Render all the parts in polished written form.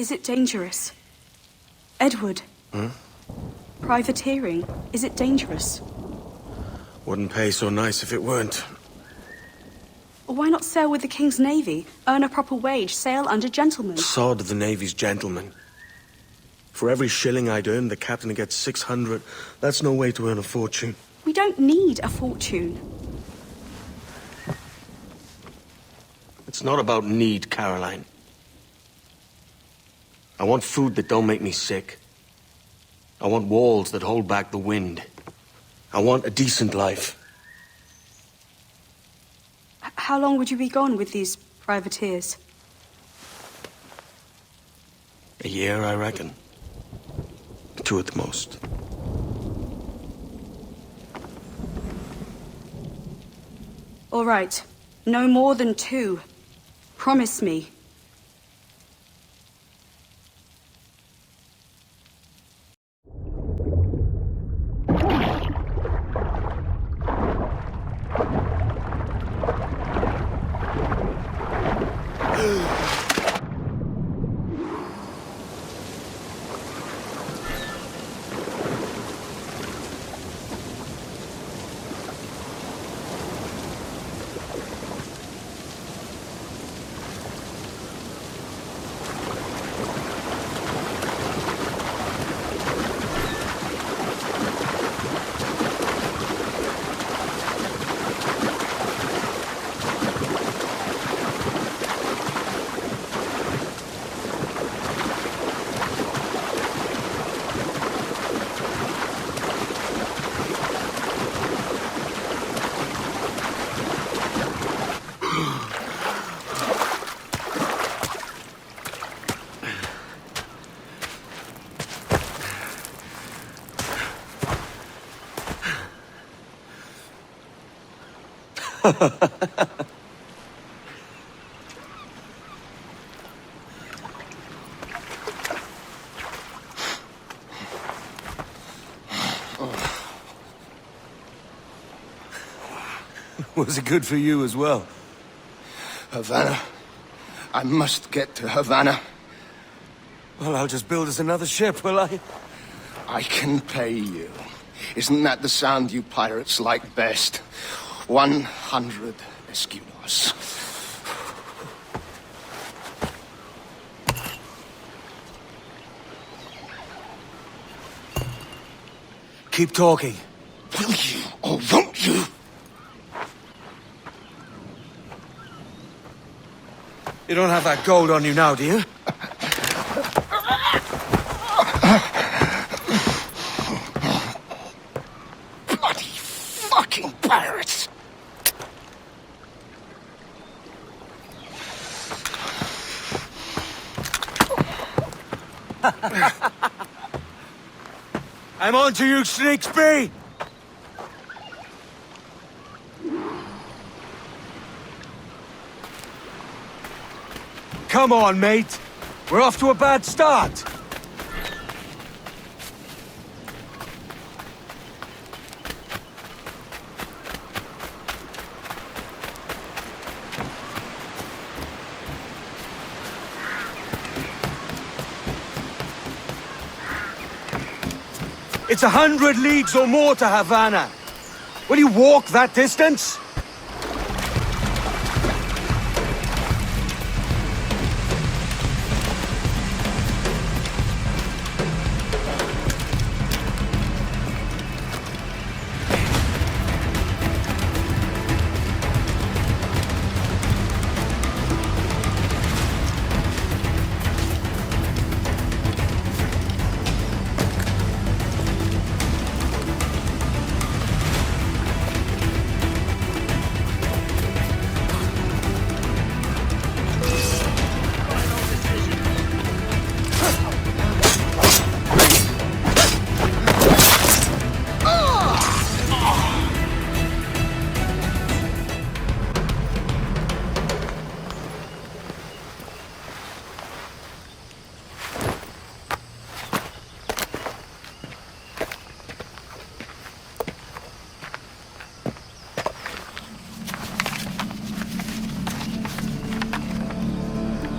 Is it dangerous? Edward? Privateering, is it dangerous? Wouldn't pay so nice if it weren't. Why not sail with the King's Navy? Earn a proper wage, sail under gentlemen. Sod the Navy's gentlemen. For every shilling I'd earn, the captain gets 600. That's no way to earn a fortune. We don't need a fortune. It's not about need, Caroline. I want food that don't make me sick. I want walls that hold back the wind. I want a decent life. How long would you be gone with these privateers? A year, I reckon. 2 at the most. All right. No more than 2. Promise me. Was it good for you as well? Havana. I must get to Havana. Well, I'll just build us another ship, will I? I can pay you. Isn't that the sound you pirates like best? 100 escudos. Keep talking. Will you or won't you? You don't have that gold on you now, do you? Bloody fucking pirates! I'm on to you, Snakesby! Come on, mate. We're off to a bad start. It's 100 leagues or more to Havana. Will you walk that distance?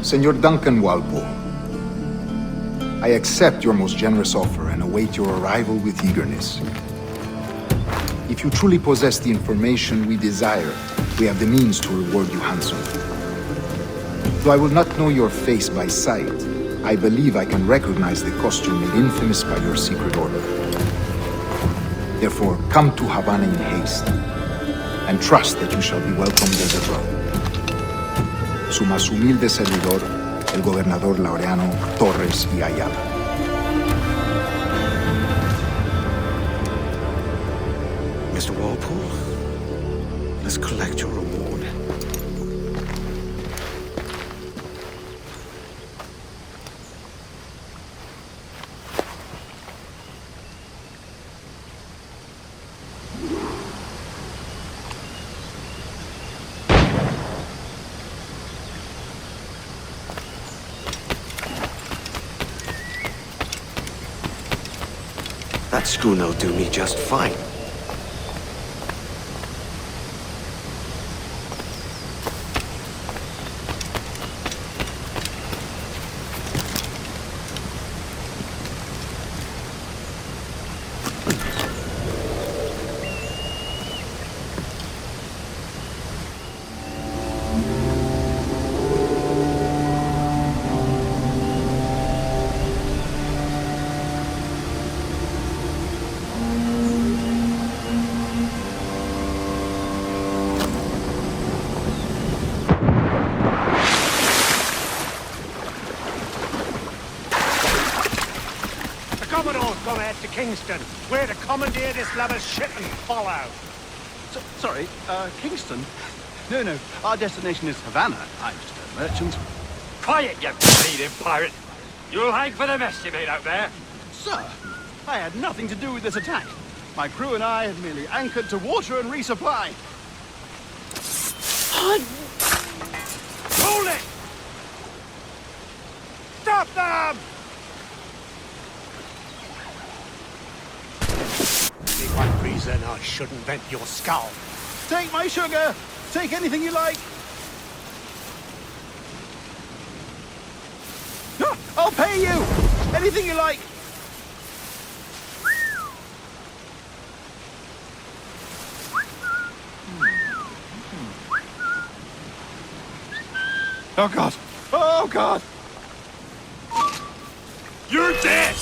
Senor Duncan Walpole, I accept your most generous offer and await your arrival with eagerness. If you truly possess the information we desire, we have the means to reward you handsomely. Though I will not know your face by sight, I believe I can recognize the costume made infamous by your secret order. Therefore, come to Havana in haste, and trust that you shall be welcomed as a brother. Su más humilde servidor, el gobernador Laureano Torres y Ayala. Mr. Walpole, let's collect your reward. That schooner'll do me just fine. Kingston. We're to commandeer this lover's ship and follow. Sorry, Kingston? No, our destination is Havana. I'm just a merchant. Quiet, you bleeding pirate! You'll hang for the mess you made out there. Sir, I had nothing to do with this attack. My crew and I had merely anchored to water and resupply. Hold it! Stop them! If I'm reason, I shouldn't vent your skull. Take my sugar! Take anything you like! No, I'll pay you! Anything you like! Oh God! Oh God! You're dead!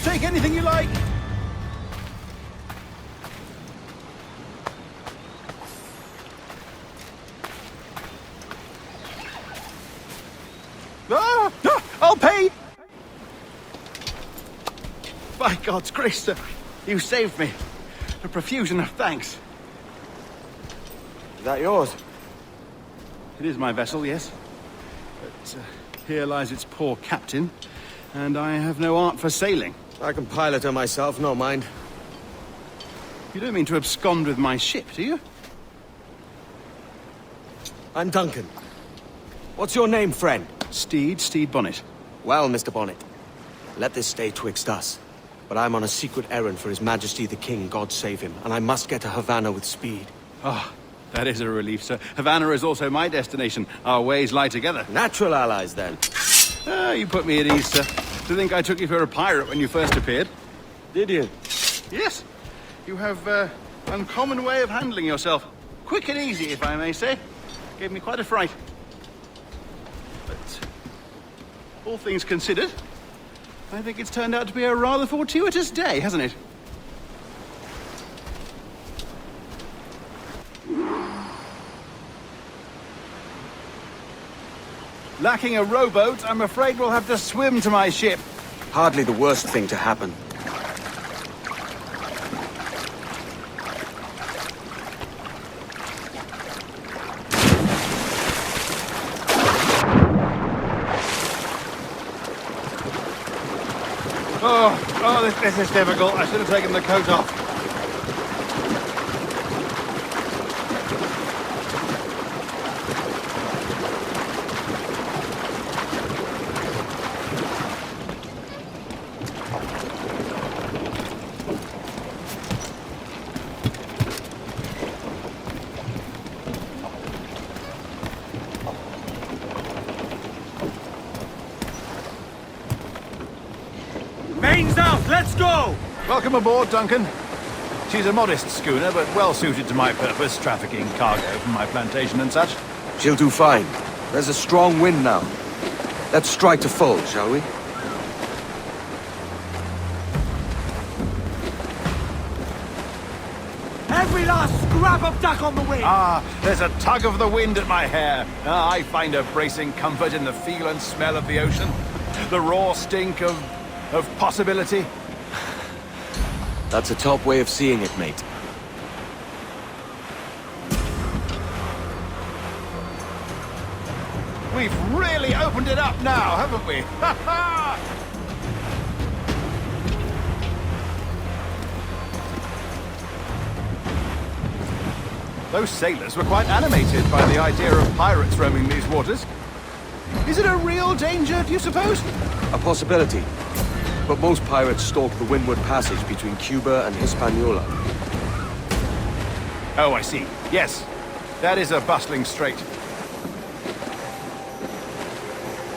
Take anything you like! Ah, I'll pay! By God's grace, sir, you saved me. A profusion of thanks. Is that yours? It is my vessel, yes. But here lies its poor captain, and I have no art for sailing. I can pilot her myself, no mind. You don't mean to abscond with my ship, do you? I'm Duncan. What's your name, friend? Steed Bonnet. Well, Mr. Bonnet, let this stay twixt us. But I'm on a secret errand for His Majesty the King, God save him, and I must get to Havana with speed. Ah, that is a relief, sir. Havana is also my destination. Our ways lie together. Natural allies, then. Ah, you put me at ease, sir. To think I took you for a pirate when you first appeared. Did you? Yes. You have an uncommon way of handling yourself. Quick and easy, if I may say. Gave me quite a fright. But all things considered, I think it's turned out to be a rather fortuitous day, hasn't it? Lacking a rowboat, I'm afraid we'll have to swim to my ship. Hardly the worst thing to happen. This is difficult. I should have taken the coat off. Main's out! Let's go! Welcome aboard, Duncan. She's a modest schooner, but well suited to my purpose, trafficking cargo from my plantation and such. She'll do fine. There's a strong wind now. Let's strike to full, shall we? Every last scrap of duck on the wing! Ah, there's a tug of the wind at my hair. I find a bracing comfort in the feel and smell of the ocean. The raw stink of possibility. That's a top way of seeing it, mate. We've really opened it up now, haven't we? Ha ha! Those sailors were quite animated by the idea of pirates roaming these waters. Is it a real danger, do you suppose? A possibility. But most pirates stalk the windward passage between Cuba and Hispaniola. Oh, I see. Yes, that is a bustling strait.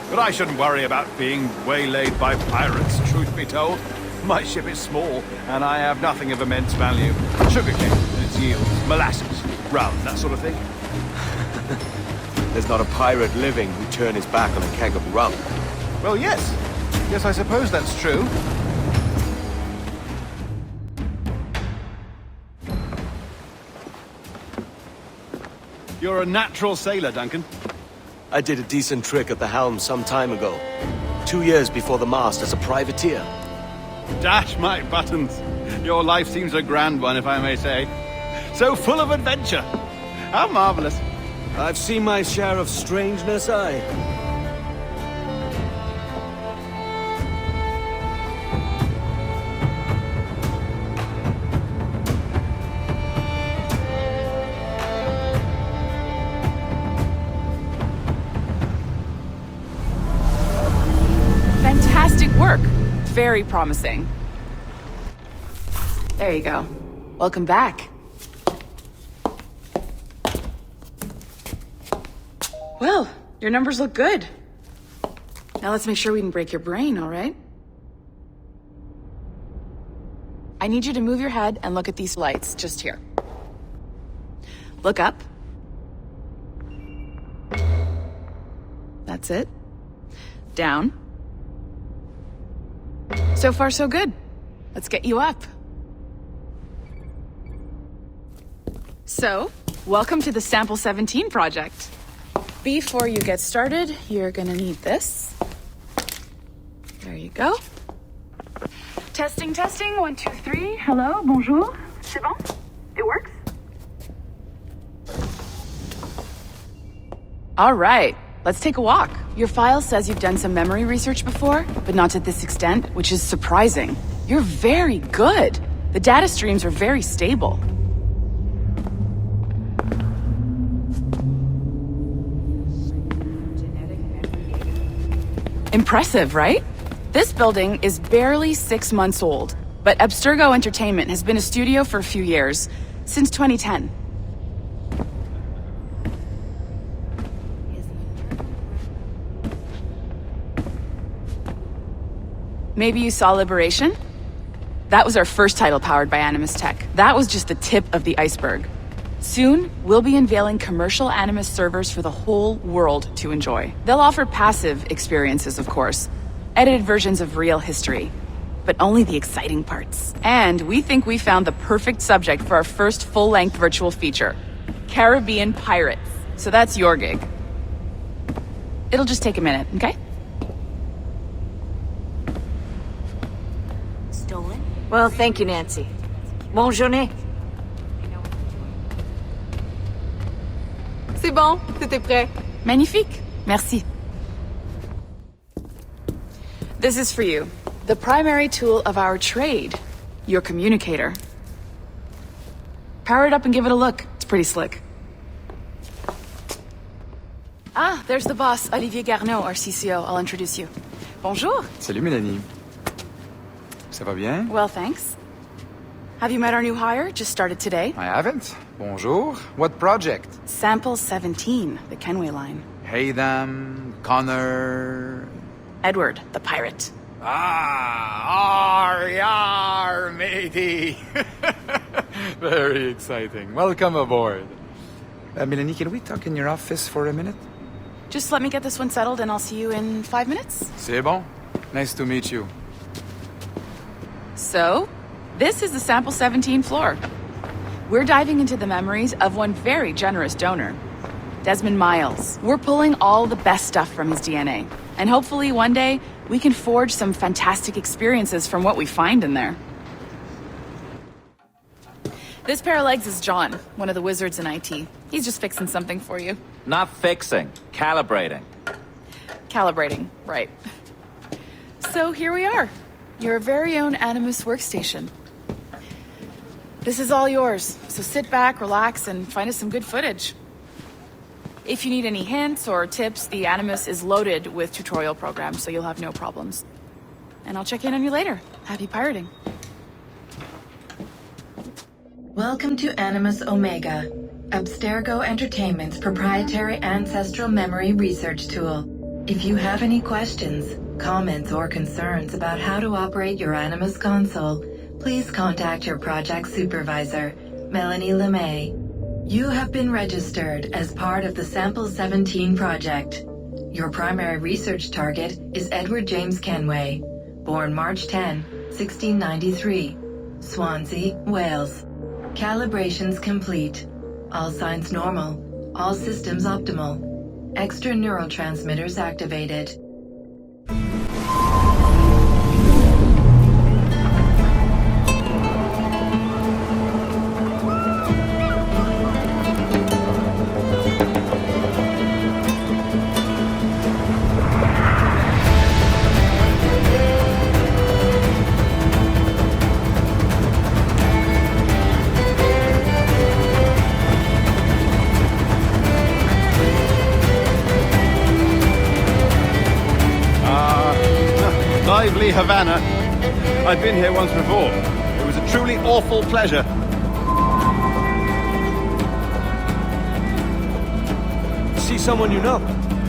But I shouldn't worry about being waylaid by pirates, truth be told. My ship is small, and I have nothing of immense value. Sugarcane and its yields, molasses, rum, that sort of thing. There's not a pirate living who'd turn his back on a keg of rum. Well, yes. Yes, I suppose that's true. You're a natural sailor, Duncan. I did a decent trick at the helm some time ago. 2 years before the mast as a privateer. Dash my buttons. Your life seems a grand one, if I may say. So full of adventure. How marvelous. I've seen my share of strangeness, aye. Fantastic work. Very promising. There you go. Welcome back. Well, your numbers look good. Now let's make sure we didn't break your brain, all right? I need you to move your head and look at these lights just here. Look up. That's it. Down. So far, so good. Let's get you up. So, welcome to the Sample 17 project. Before you get started, you're gonna need this. There you go. Testing, testing, 1, 2, 3. Hello, bonjour. C'est bon? It works? All right, let's take a walk. Your file says you've done some memory research before, but not to this extent, which is surprising. You're very good. The data streams are very stable. Impressive, right? This building is barely 6 months old, but Abstergo Entertainment has been a studio for a few years, since 2010. Maybe you saw Liberation? That was our first title powered by Animus Tech. That was just the tip of the iceberg. Soon, we'll be unveiling commercial Animus servers for the whole world to enjoy. They'll offer passive experiences, of course, edited versions of real history, but only the exciting parts. And we think we found the perfect subject for our first full-length virtual feature, Caribbean Pirates. So that's your gig. It'll just take a minute, okay? Stolen? Well, thank you, Nancy. Bonne journée. C'est bon, tout est prêt. Magnifique. Merci. This is for you. The primary tool of our trade. Your communicator. Power it up and give it a look. It's pretty slick. Ah, there's the boss, Olivier Garneau, our CCO. I'll introduce you. Bonjour. Salut Mélanie. Ça va bien? Well, thanks. Have you met our new hire? Just started today. I haven't. Bonjour. What project? Sample 17, the Kenway line. Haydam, Connor... Edward, the pirate. Ah, yar, matey. Very exciting. Welcome aboard. Mélanie, can we talk in your office for a minute? Just let me get this one settled and I'll see you in 5 minutes. C'est bon. Nice to meet you. So, this is the Sample 17 floor. We're diving into the memories of one very generous donor, Desmond Miles. We're pulling all the best stuff from his DNA. And hopefully one day, we can forge some fantastic experiences from what we find in there. This pair of legs is John, one of the wizards in IT. He's just fixing something for you. Not fixing, calibrating. Calibrating, right. So here we are, your very own Animus workstation. This is all yours, so sit back, relax, and find us some good footage. If you need any hints or tips, the Animus is loaded with tutorial programs, so you'll have no problems. And I'll check in on you later. Happy pirating. Welcome to Animus Omega, Abstergo Entertainment's proprietary ancestral memory research tool. If you have any questions, comments, or concerns about how to operate your Animus console, please contact your project supervisor, Melanie LeMay. You have been registered as part of the Sample 17 project. Your primary research target is Edward James Kenway, born March 10, 1693, Swansea, Wales. Calibrations complete. All signs normal. All systems optimal. Extra neurotransmitters activated. Lively Havana. I've been here once before. It was a truly awful pleasure. See someone you know?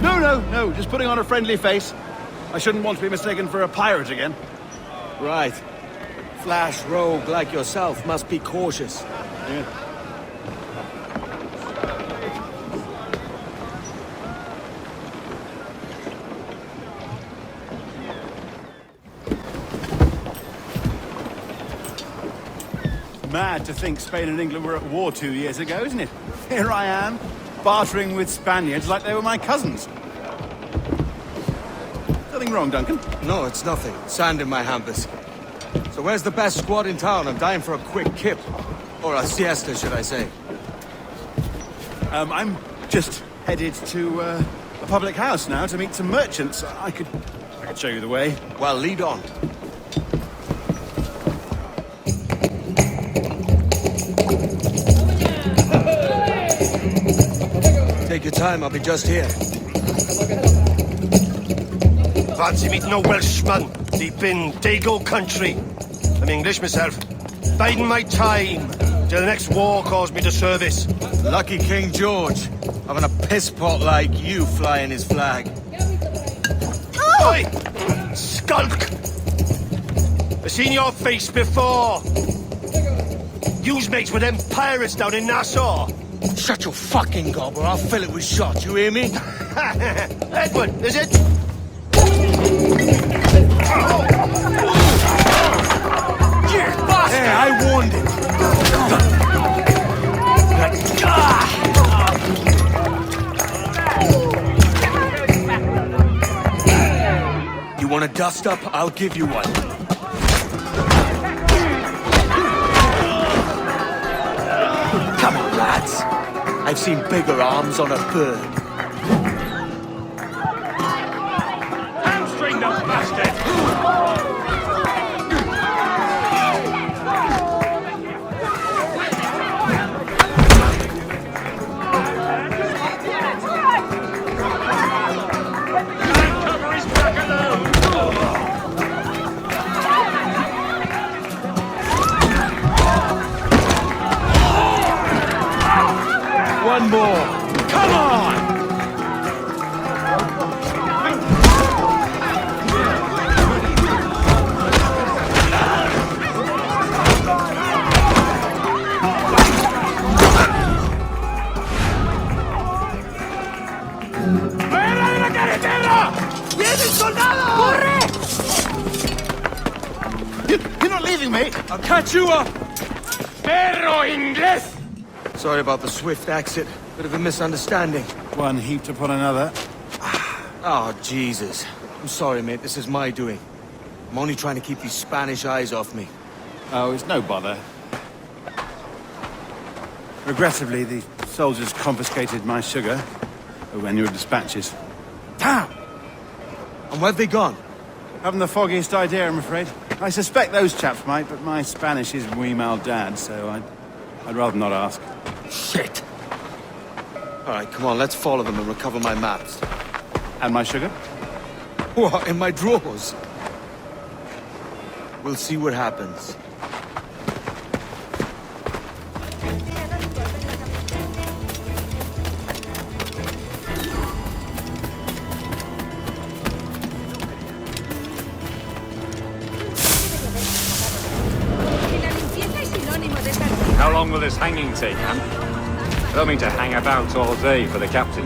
No, just putting on a friendly face. I shouldn't want to be mistaken for a pirate again. Right. Flash rogue like yourself must be cautious. Yeah. Mad to think Spain and England were at war 2 years ago, isn't it? Here I am, bartering with Spaniards like they were my cousins. Nothing wrong, Duncan? No, it's nothing. Sand in my hampers. So where's the best squad in town? I'm dying for a quick kip. Or a siesta, should I say. I'm just headed to a public house now to meet some merchants. I could show you the way. Well, lead on. Take your time, I'll be just here. Fancy meeting a Welshman deep in Dago country. I'm English myself. Biding my time till the next war calls me to service. Lucky King George, having a piss pot like you flying his flag. Oi! Skulk! I've seen your face before. You's mates with them pirates down in Nassau. Shut your fucking gob or I'll fill it with shot, you hear me? Edward, is it? Hey, I warned him. You want a dust up? I'll give you one. Come on, lads. I've seen bigger arms on a bird. Hamstring the bastard! Cover his back alone! One more. Come on! You're not leaving me? I'll catch you up! Perro inglés! Sorry about the swift exit. Bit of a misunderstanding. One heaped upon another. Oh, Jesus. I'm sorry, mate. This is my doing. I'm only trying to keep these Spanish eyes off me. Oh, it's no bother. Regrettably, the soldiers confiscated my sugar when your dispatches. Damn! And where've they gone? Haven't the foggiest idea, I'm afraid. I suspect those chaps might, but my Spanish is muy mal dad, so I'd rather not ask. Shit! All right, come on, let's follow them and recover my maps. And my sugar? What, in my drawers? We'll see what happens. How long will this hanging take, man? Coming to hang about all day for the captain.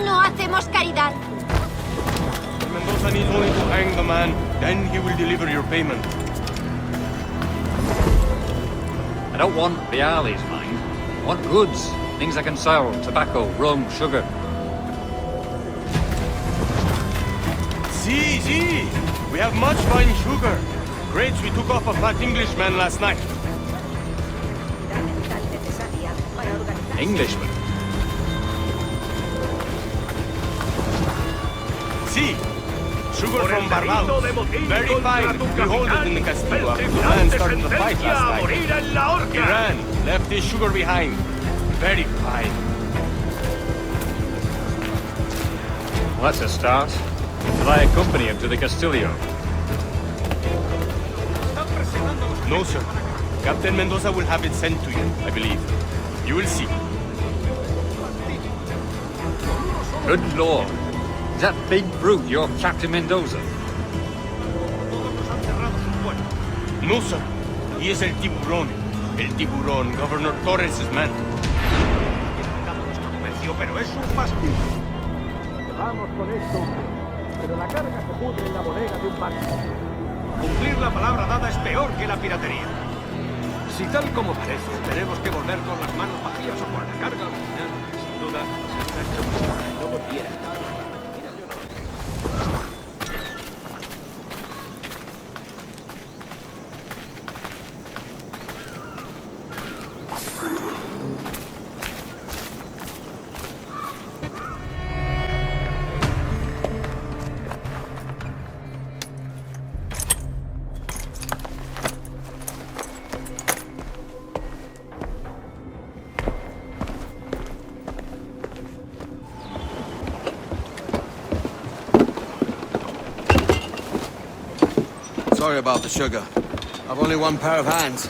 No hacemos caridad. Mendoza needs only to hang the man, then he will deliver your payment. I don't want the alleys, mind. I want goods. Things I can sell. Tobacco, rum, sugar. See. We have much fine sugar. Grapes we took off a fat Englishman last night. Englishman? See. Sugar from Barbados. Very fine. We hold it in the Castillo after the man started the fight last night. He ran. Left his sugar behind. Very fine. Well, that's a start. Will I accompany him to the Castillo? No, sir. Captain Mendoza will have it sent to you, I believe. You will see. Good lord. Is that big brute your Captain Mendoza? No, sir. He is el tiburón. El tiburón, Governor Torres' man. Pero es un fastidio. Vamos con esto, pero la carga se pudre en la bodega de un barco. Cumplir la palabra dada es peor que la piratería. Si tal como parece, tenemos que volver con las manos vacías o con la carga al final, sin duda, se está hecho como no quiera. Mira, yo no. Sorry about the sugar. I've only one pair of hands.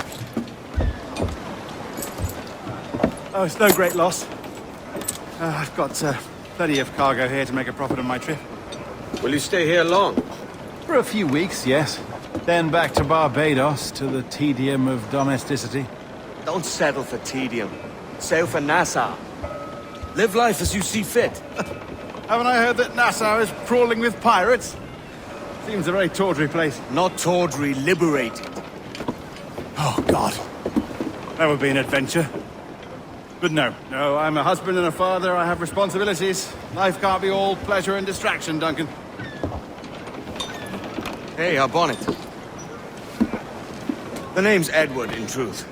Oh, it's no great loss. I've got plenty of cargo here to make a profit on my trip. Will you stay here long? For a few weeks, yes. Then back to Barbados, to the tedium of domesticity. Don't settle for tedium. Sail for Nassau. Live life as you see fit. Haven't I heard that Nassau is crawling with pirates? Seems a very tawdry place. Not tawdry, liberated. Oh, God. That would be an adventure. But no, I'm a husband and a father. I have responsibilities. Life can't be all pleasure and distraction, Duncan. Hey, our bonnet. The name's Edward, in truth.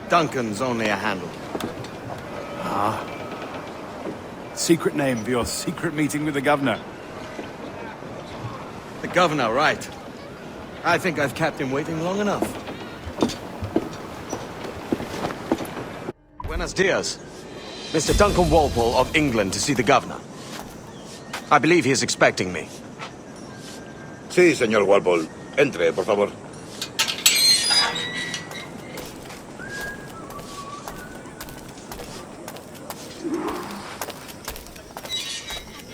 Duncan's only a handle. Ah. Secret name for your secret meeting with the governor. The governor, right. I think I've kept him waiting long enough. Buenos dias. Mr. Duncan Walpole of England to see the governor. I believe he is expecting me. Sí, señor Walpole. Entre, por favor.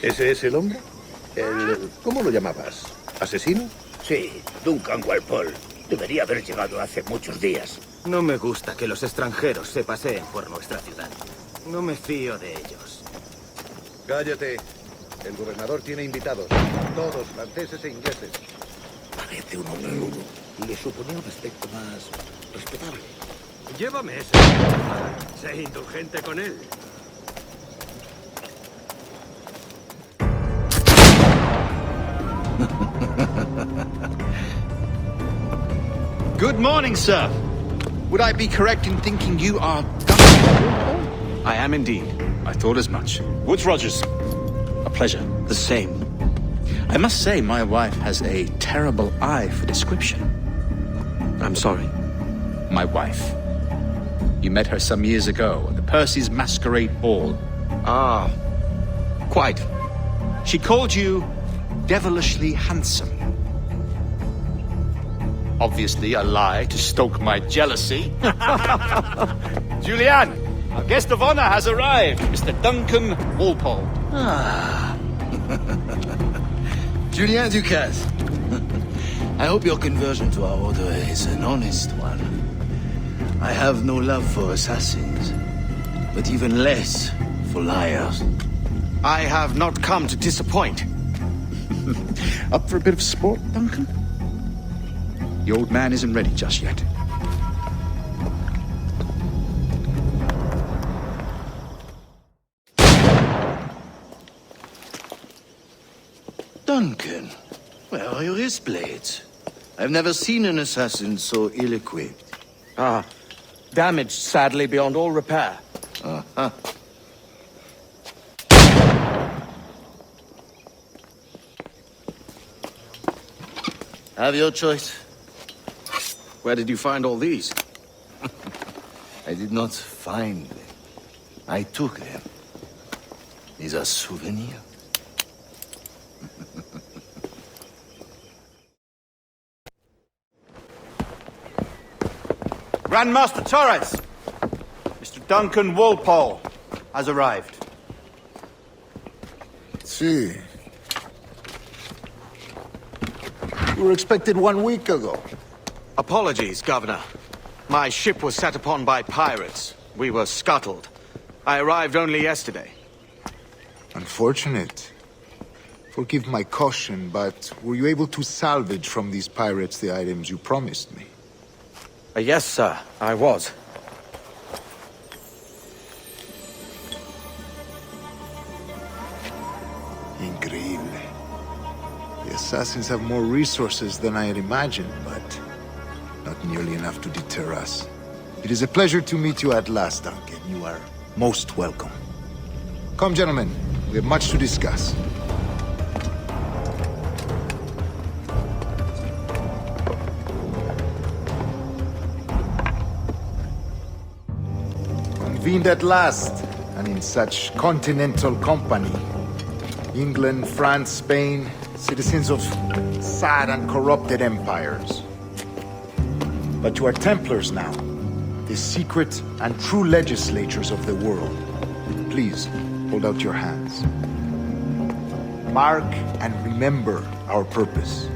¿Ese es el hombre? ¿Cómo lo llamabas? ¿Asesino? Sí, Duncan Walpole. Debería haber llegado hace muchos días. No me gusta que los extranjeros se paseen por nuestra ciudad. No me fío de ellos. Cállate. El gobernador tiene invitados. Todos franceses e ingleses. Parece un hombre rudo. Le suponía un aspecto más respetable. Llévame eso. Sé indulgente con él. Good morning, sir. Would I be correct in thinking you are Duncan? I am indeed. I thought as much. Woods Rogers. A pleasure. The same. I must say my wife has a terrible eye for description. I'm sorry. My wife. You met her some years ago at the Percy's Masquerade Ball. Ah, quite. She called you devilishly handsome. Obviously a lie to stoke my jealousy. Julianne, our guest of honor has arrived, Mr. Duncan Walpole. Ah. Julien Ducasse. I hope your conversion to our order is an honest one. I have no love for assassins, but even less for liars. I have not come to disappoint. Up for a bit of sport, Duncan? The old man isn't ready just yet. Duncan, where are your wrist blades? I've never seen an assassin so ill-equipped. Ah, damaged sadly beyond all repair. Uh-huh. Have your choice. Where did you find all these? I did not find them. I took them. These are souvenirs. Grandmaster Torres! Mr. Duncan Walpole has arrived. See. You were expected 1 week ago. Apologies, Governor. My ship was set upon by pirates. We were scuttled. I arrived only yesterday. Unfortunate. Forgive my caution, but were you able to salvage from these pirates the items you promised me? Yes, sir, I was. Increíble. The assassins have more resources than I had imagined, but not nearly enough to deter us. It is a pleasure to meet you at last, Duncan. You are most welcome. Come, gentlemen. We have much to discuss. Convened at last, and in such continental company. England, France, Spain, citizens of sad and corrupted empires. But you are Templars now, the secret and true legislators of the world. Please, hold out your hands. Mark and remember our purpose.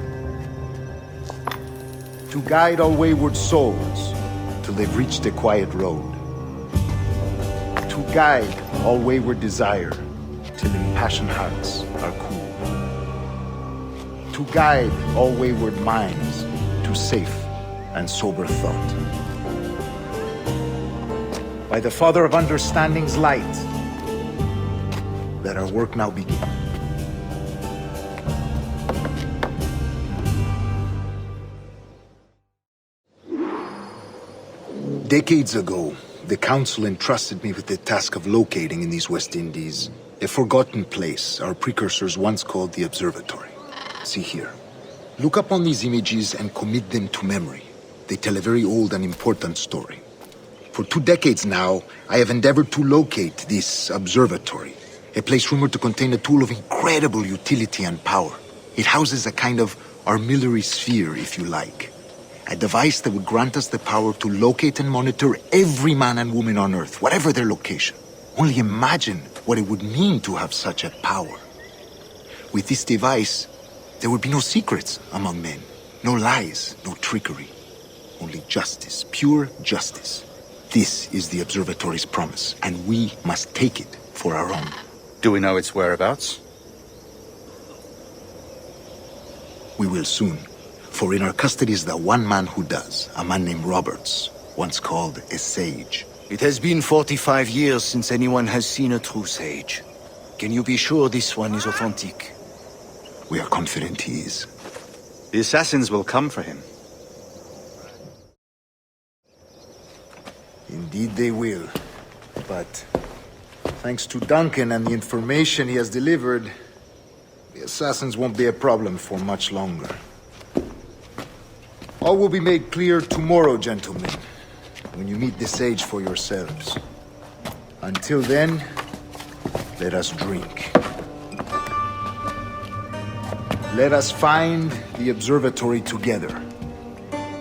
To guide all wayward souls till they've reached a quiet road. To guide all wayward desire till impassioned hearts are cool. To guide all wayward minds to safe and sober thought. By the Father of Understanding's light, let our work now begin. Decades ago, the Council entrusted me with the task of locating in these West Indies a forgotten place our precursors once called the Observatory. See here. Look upon these images and commit them to memory. They tell a very old and important story. For 2 decades now, I have endeavored to locate this observatory, a place rumored to contain a tool of incredible utility and power. It houses a kind of armillary sphere, if you like. A device that would grant us the power to locate and monitor every man and woman on Earth, whatever their location. Only imagine what it would mean to have such a power. With this device, there would be no secrets among men, no lies, no trickery. Only justice, pure justice. This is the observatory's promise, and we must take it for our own. Do we know its whereabouts? We will soon. For in our custody is the one man who does, a man named Roberts, once called a sage. It has been 45 years since anyone has seen a true sage. Can you be sure this one is authentic? We are confident he is. The assassins will come for him. Indeed they will. But thanks to Duncan and the information he has delivered, the assassins won't be a problem for much longer. All will be made clear tomorrow, gentlemen, when you meet the sage for yourselves. Until then, let us drink. Let us find the observatory together.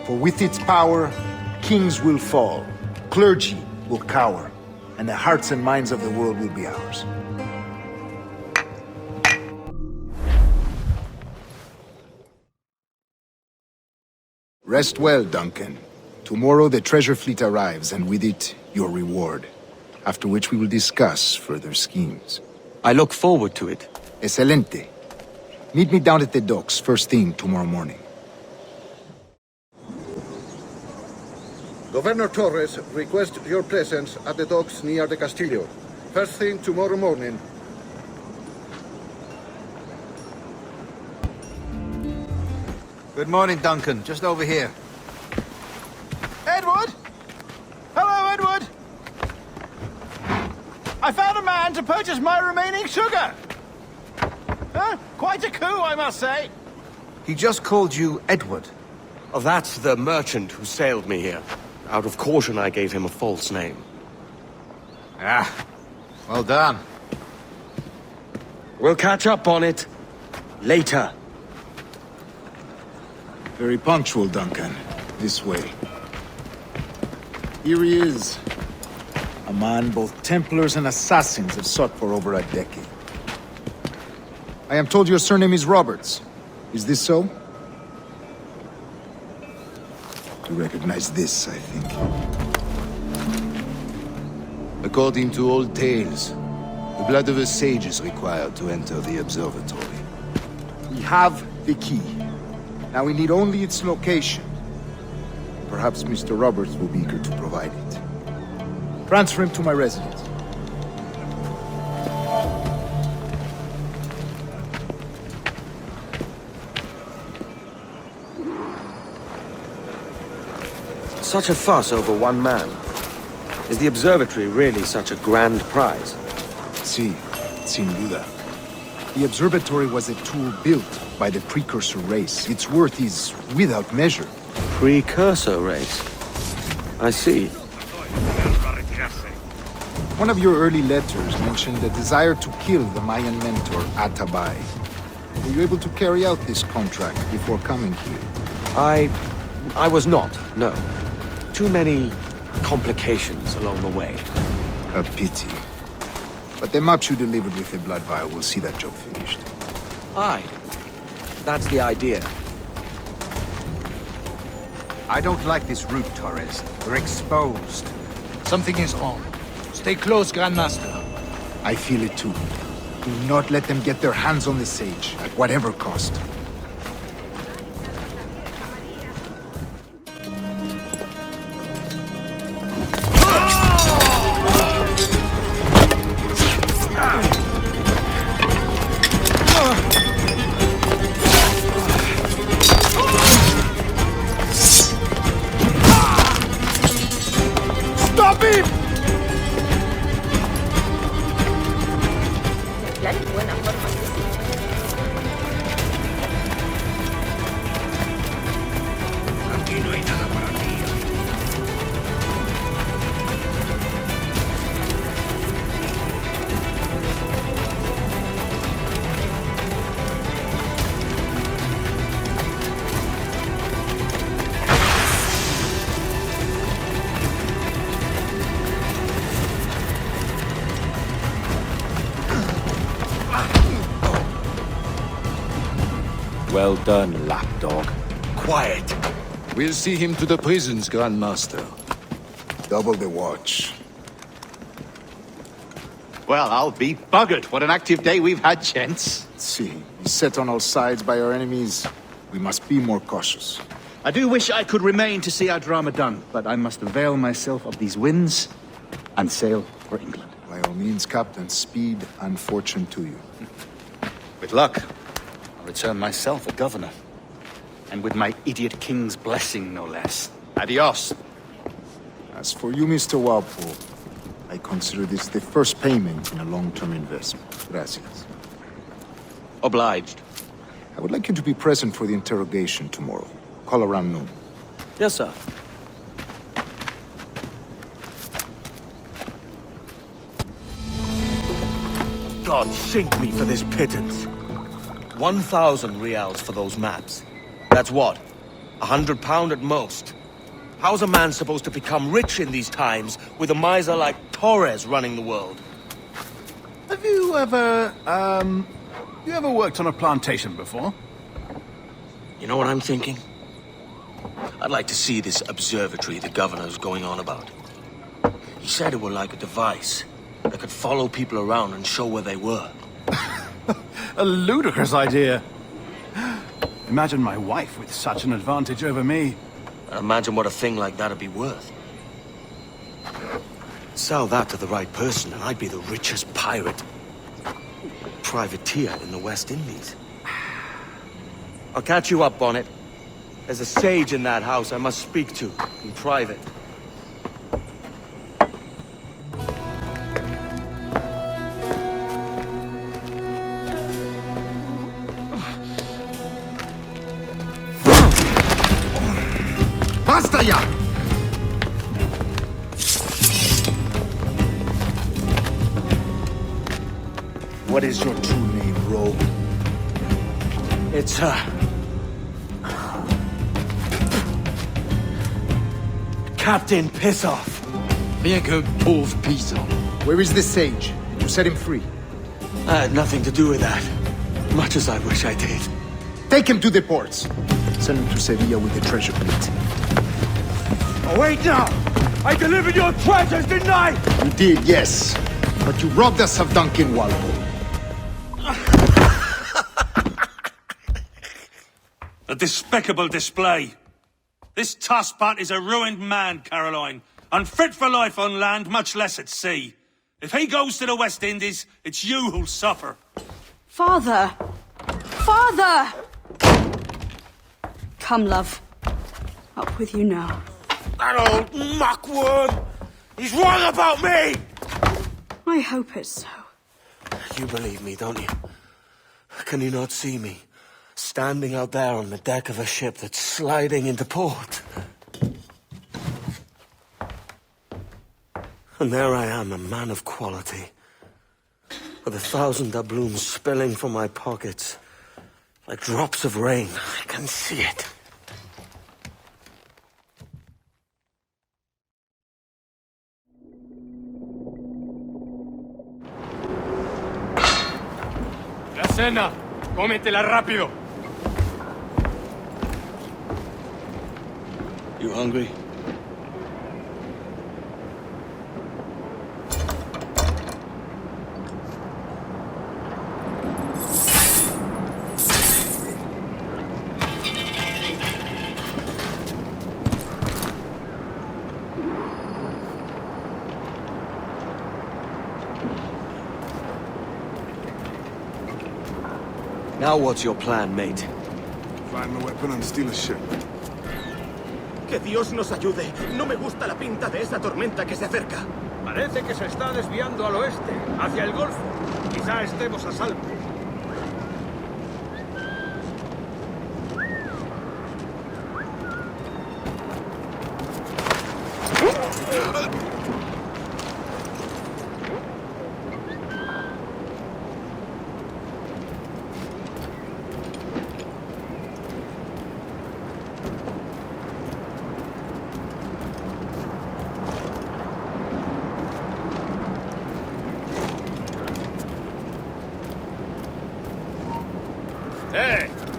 For with its power, kings will fall, clergy will cower, and the hearts and minds of the world will be ours. Rest well, Duncan. Tomorrow the treasure fleet arrives, and with it, your reward. After which we will discuss further schemes. I look forward to it. Excelente. Meet me down at the docks first thing tomorrow morning. Governor Torres requests your presence at the docks near the Castillo. First thing tomorrow morning. Good morning, Duncan. Just over here. Edward? Hello, Edward! I found a man to purchase my remaining sugar! Quite a coup, I must say. He just called you Edward. Oh, that's the merchant who sailed me here. Out of caution, I gave him a false name. Ah, well done. We'll catch up on it later. Very punctual, Duncan. This way. Here he is. A man both Templars and Assassins have sought for over a decade. I am told your surname is Roberts. Is this so? You recognize this, I think. According to old tales, the blood of a sage is required to enter the observatory. We have the key. Now we need only its location. Perhaps Mr. Roberts will be eager to provide it. Transfer him to my residence. Such a fuss over one man. Is the observatory really such a grand prize? Sí, sin duda. The observatory was a tool built by the precursor race. Its worth is without measure. Precursor race? I see. One of your early letters mentioned the desire to kill the Mayan mentor, Atabay. Were you able to carry out this contract before coming here? I was not, no. Too many complications along the way. A pity. But the maps you delivered with the blood vial will see that job finished. Aye. That's the idea. I don't like this route, Torres. We're exposed. Something is wrong. Stay close, Grandmaster. I feel it too. Do not let them get their hands on the sage, at whatever cost. Well done, lapdog. Quiet. We'll see him to the prisons, Grandmaster. Double the watch. Well, I'll be buggered. What an active day we've had, gents. See, set on all sides by our enemies. We must be more cautious. I do wish I could remain to see our drama done, but I must avail myself of these winds and sail for England. By all means, Captain, speed and fortune to you. With luck, I'll return myself a governor. And with my idiot king's blessing, no less. Adios. As for you, Mr. Walpole, I consider this the first payment in a long-term investment. Gracias. Obliged. I would like you to be present for the interrogation tomorrow. Call around noon. Yes, sir. God sink me for this pittance. 1,000 reals for those maps. That's what? £100 at most. How's a man supposed to become rich in these times with a miser like Torres running the world? Have you ever, you ever worked on a plantation before? You know what I'm thinking? I'd like to see this observatory the governor's going on about. He said it were like a device that could follow people around and show where they were. A ludicrous idea. Imagine my wife with such an advantage over me. Imagine what a thing like that'd be worth. Sell that to the right person and I'd be the richest privateer in the West Indies. I'll catch you up, Bonnet. There's a sage in that house I must speak to, in private. Basta ya! What is your true name, rogue? It's, Captain Pissoff. Bien que pauvre paysan. Where is the sage? Did you set him free? I had nothing to do with that. Much as I wish I did. Take him to the ports. Send him to Sevilla with the treasure plate. Oh, wait now! I delivered your treasures, didn't I? You did, yes. But you robbed us of Duncan Walpole. A despicable display. This tosspot is a ruined man, Caroline. Unfit for life on land, much less at sea. If he goes to the West Indies, it's you who'll suffer. Father! Father! Come, love. Up with you now. That old muckwort! He's wrong about me! I hope it's so. You believe me, don't you? Can you not see me? Standing out there on the deck of a ship that's sliding into port. And there I am, a man of quality. With 1,000 doubloons spilling from my pockets. Like drops of rain. I can see it. La cena. Cómetela rápido. You hungry? Now what's your plan, mate? Find a weapon and steal a ship. Que Dios nos ayude. No me gusta la pinta de esa tormenta que se acerca. Parece que se está desviando al oeste, hacia el Golfo. Quizá estemos a salvo.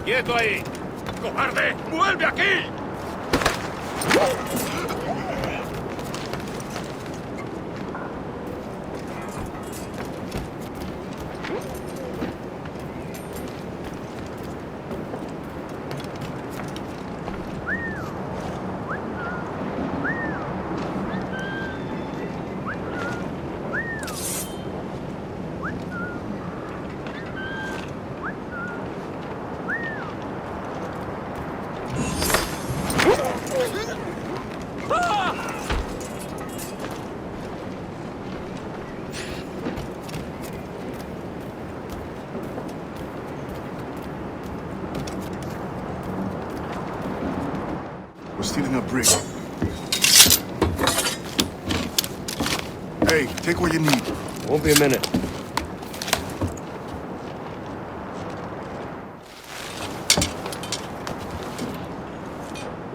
¡Quieto ahí! ¡Cobarde! ¡Vuelve aquí! Stealing a brig. Hey, take what you need. Won't be a minute.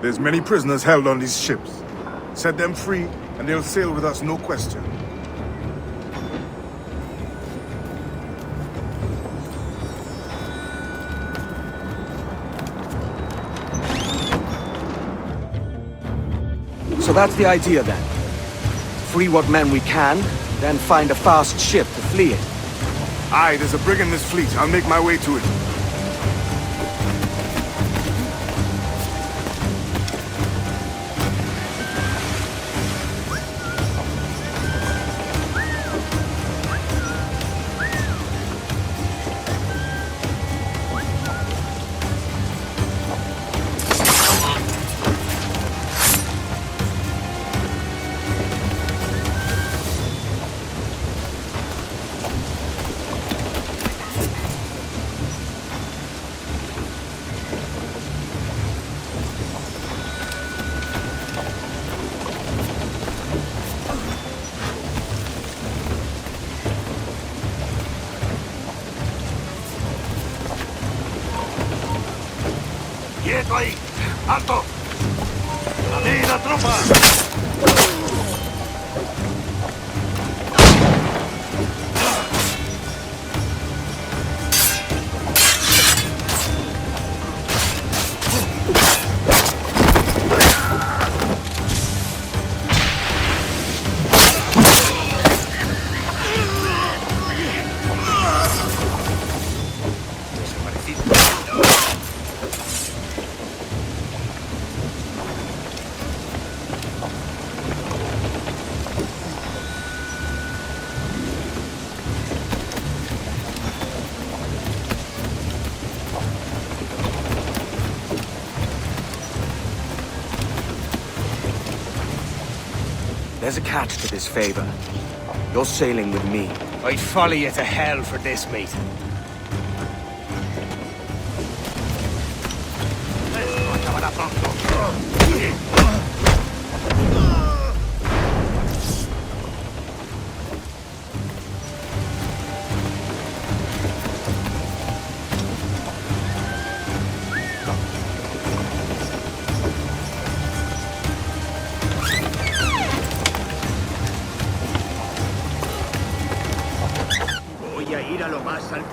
There's many prisoners held on these ships. Set them free, and they'll sail with us, no question. that's the idea then. Free what men we can, then find a fast ship to flee in. Aye, there's a brig in this fleet. I'll make my way to it. ¡Quieto ahí! ¡Alto! ¡A mí la tropa! There's a catch to this favor. You're sailing with me. I'd follow you to hell for this, mate. Voy a ir a lo más alto.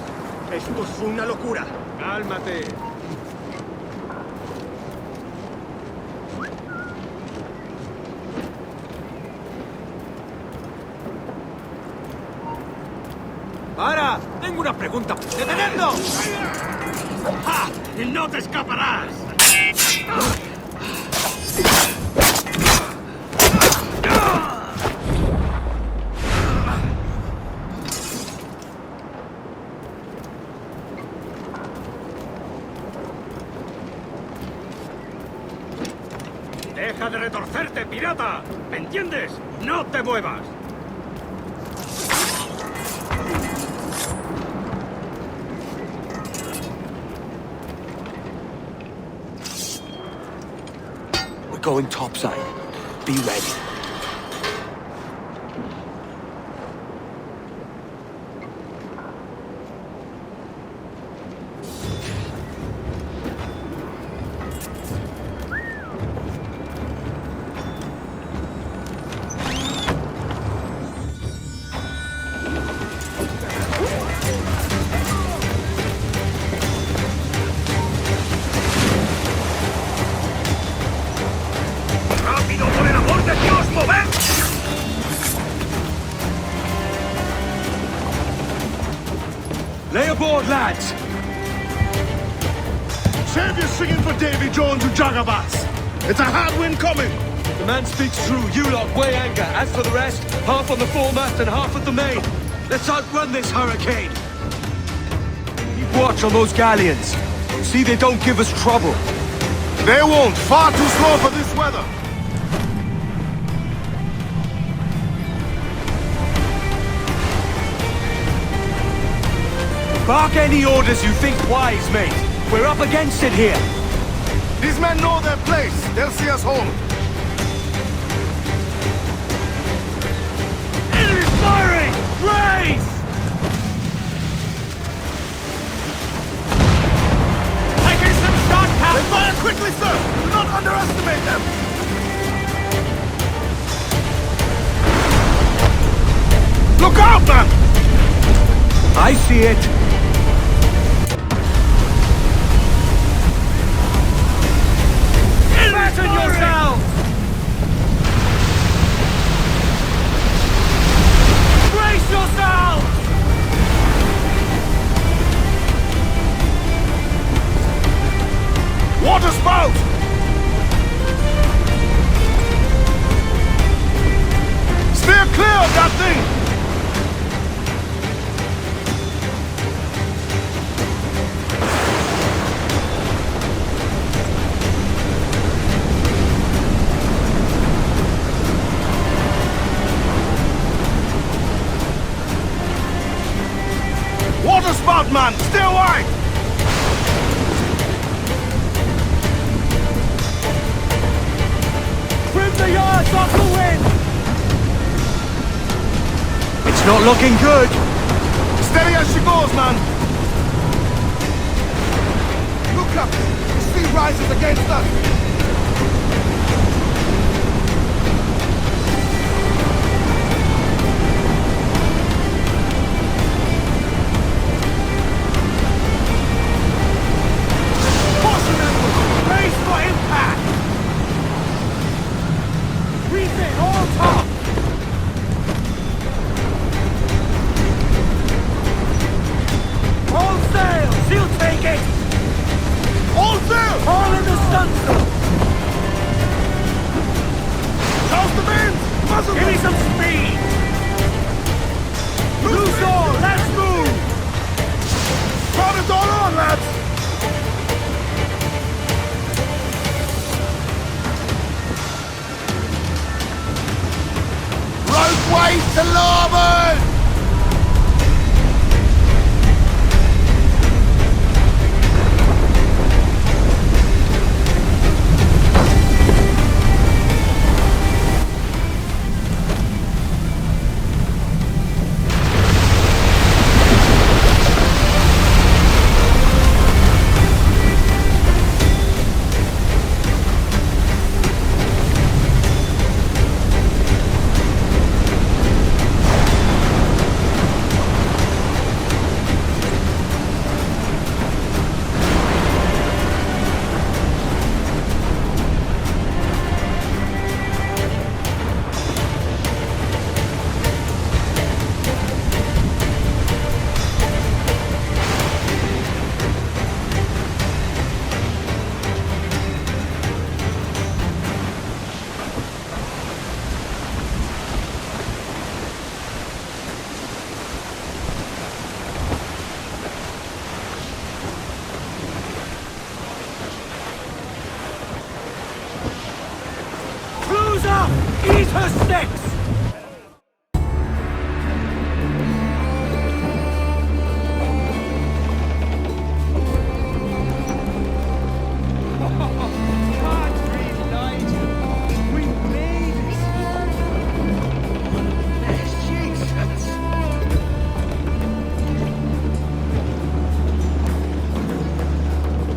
Esto es una locura. Cálmate. ¡Para! ¡Tengo una pregunta! ¡Detenedlo! ¡Ja! ¡No te escaparás! ¡Deja de retorcerte, pirata! ¿Me entiendes? ¡No te muevas! We're going topside. Be ready. ¡Rápido, por el amor de Dios, moved! Lay aboard, lads! Save your singing for Davy Jones and Jagabats. It's a hard wind coming. The man speaks true. You lot weigh anchor. As for the rest, half on the foremast and half at the main. Let's outrun this hurricane. Keep watch on those galleons. See they don't give us trouble. They won't. Far too slow for this weather. Bark any orders you think wise, mate. We're up against it here. These men know their place. They'll see us home. Enemy firing! Raise! Taking some shot, Cap! They fire quickly, sir! Do not underestimate them! Look out, man! I see it. Fasten yourselves! Water spout! Steer clear of that thing! Water spout, man! Stay away! Trim the yards off the wind! It's not looking good! Steady as she goes, man! Look up! The sea rises against us! Brace for impact! Refit all top! All sail! She'll take it! All sail! All in the stunsail! Toss the bends! Muzzle! Give me some speed! Loose all! Let's move! Run it all on, lads! Way to larboard! Eat her sticks!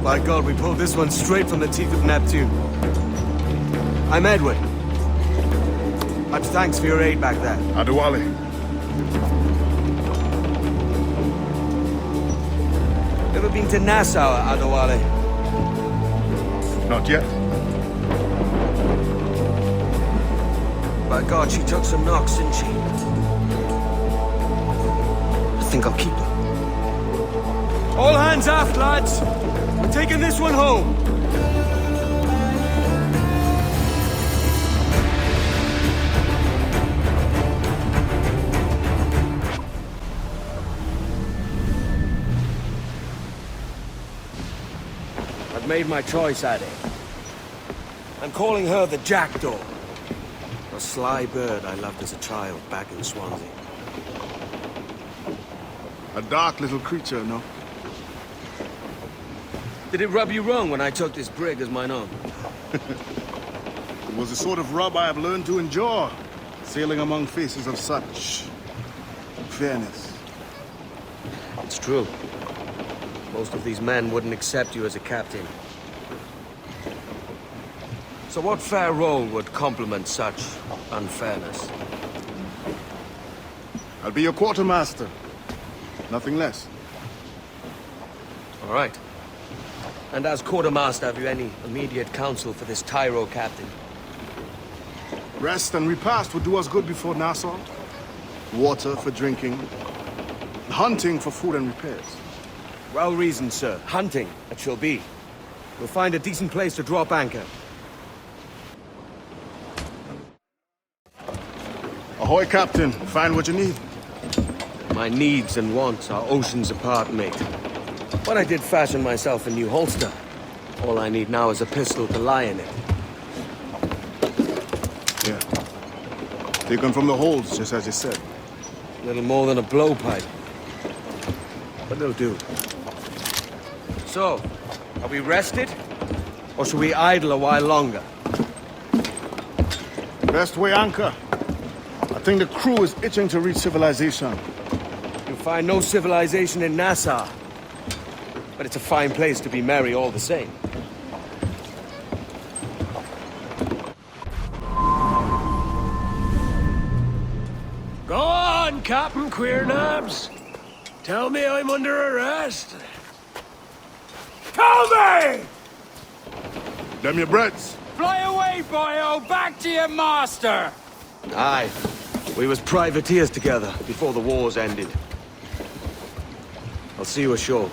By God, we pulled this one straight from the teeth of Neptune. I'm Edward. Much thanks for your aid back there. Adewale. Ever been to Nassau, Adewale? Not yet. By God, she took some knocks, didn't she? I think I'll keep her. All hands aft, lads! We're taking this one home. I've made my choice, Addy. I'm calling her the Jackdaw. A sly bird I loved as a child back in Swansea. A dark little creature, no? Did it rub you wrong when I took this brig as mine own? It was the sort of rub I have learned to endure, sailing among faces of such fairness. It's true. Most of these men wouldn't accept you as a captain. So what fair role would complement such unfairness? I'll be your quartermaster. Nothing less. All right. And as quartermaster, have you any immediate counsel for this Tyro captain? Rest and repast would do us good before Nassau. Water for drinking. Hunting for food and repairs. Well reasoned, sir. Hunting, it shall be. We'll find a decent place to drop anchor. Ahoy, Captain. Find what you need. My needs and wants are oceans apart, mate. But I did fashion myself a new holster. All I need now is a pistol to lie in it. Yeah. Taken from the holds, just as you said. Little more than a blowpipe. But they'll do. So, are we rested? Or should we idle a while longer? Best way anchor. I think the crew is itching to reach civilization. You'll find no civilization in Nassau. But it's a fine place to be merry all the same. Go on, Captain Queernabs. Tell me I'm under arrest. Tell me! Them your breads. Fly away, boyo! Back to your master! Aye. We was privateers together before the wars ended. I'll see you ashore.